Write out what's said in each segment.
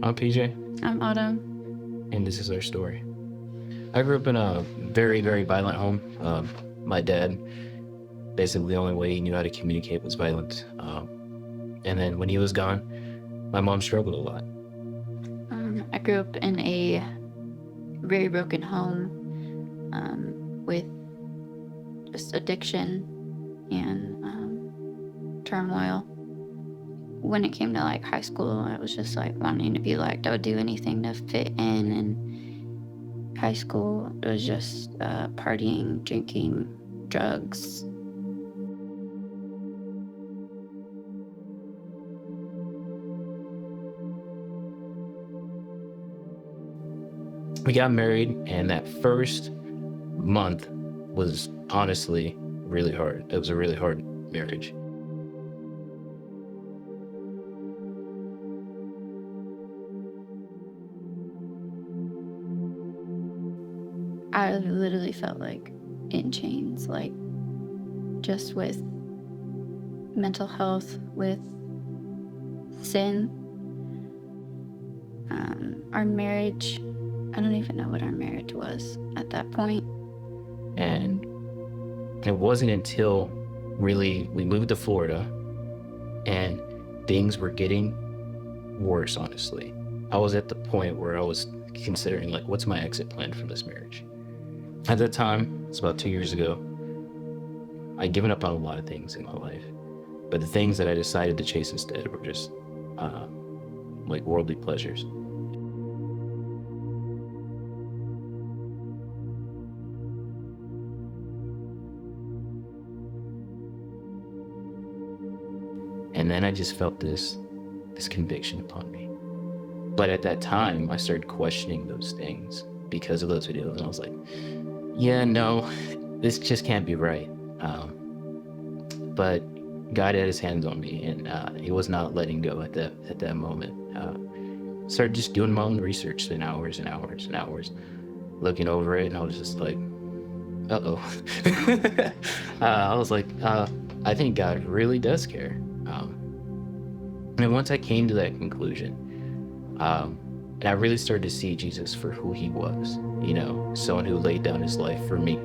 I'm PJ, I'm Autumn. and this is our story. I grew up in a very, very violent home. My dad, basically, the only way he knew how to communicate was violence. And then when he was gone, my mom struggled a lot. I grew up in a very broken home with just addiction and turmoil. When it came to like high school, I was just like wanting to be liked. I would do anything to fit in. And high school, it was just partying, drinking, drugs. We got married, and that first month was honestly really hard. It was a really hard marriage. I literally felt like in chains, like just with mental health, with sin. Our marriage, I don't even know what our marriage was at that point. And it wasn't until really we moved to Florida and things were getting worse, honestly. I was at the point where I was considering, like, what's my exit plan from this marriage? At that time, it's about 2 years ago, I'd given up on a lot of things in my life. But the things that I decided to chase instead were just like worldly pleasures. And then I just felt this conviction upon me. But at that time, I started questioning those things because of those videos. And I was like, yeah, no, this just can't be right. But God had his hands on me, and he was not letting go at that moment. Started just doing my own research, spent hours and hours and hours looking over it, and I was just like, uh-oh. I was like, I think God really does care. And once I came to that conclusion, and I really started to see Jesus for who he was, someone who laid down his life for me,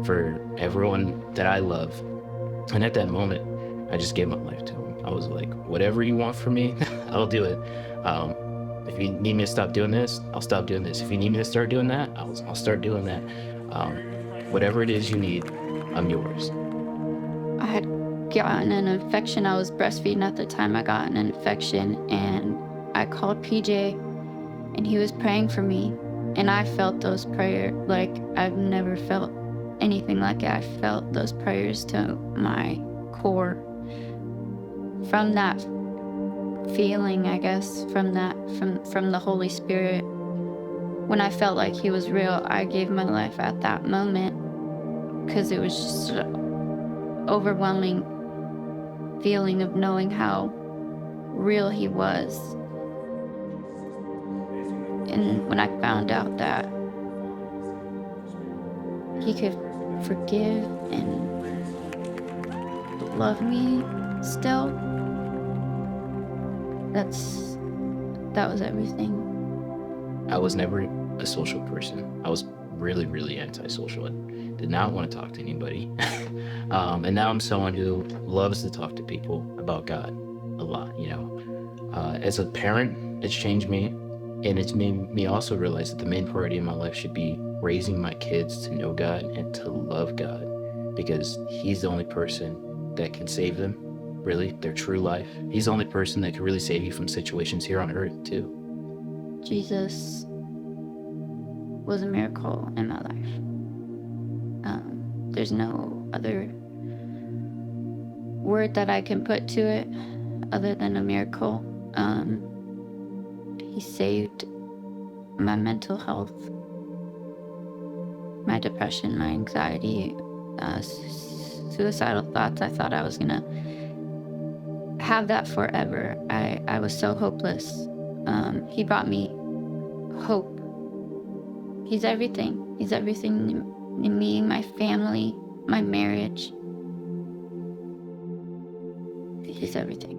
for everyone that I love. And at that moment, I just gave my life to him. I was like, whatever you want from me, I'll do it. If you need me to stop doing this, I'll stop doing this. If you need me to start doing that, I'll start doing that. Whatever it is you need, I'm yours. I had gotten an infection. I was breastfeeding at the time. I got an infection, and I called PJ, and he was praying for me. And I felt those prayers like I've never felt anything like it. I felt those prayers to my core. From that feeling, I guess, from the Holy Spirit, when I felt like he was real, I gave my life at that moment, because it was just an overwhelming feeling of knowing how real he was. And when I found out that he could forgive and love me still, that was everything. I was never a social person. I was really, really antisocial. I did not want to talk to anybody. And now I'm someone who loves to talk to people about God a lot, As a parent, it's changed me. And it's made me also realize that the main priority in my life should be raising my kids to know God and to love God, because he's the only person that can save them, really, their true life. He's the only person that can really save you from situations here on earth, too. Jesus was a miracle in my life. There's no other word that I can put to it other than a miracle. He saved my mental health, my depression, my anxiety, suicidal thoughts. I thought I was gonna have that forever. I was so hopeless. He brought me hope. He's everything. He's everything in me, my family, my marriage. He's everything.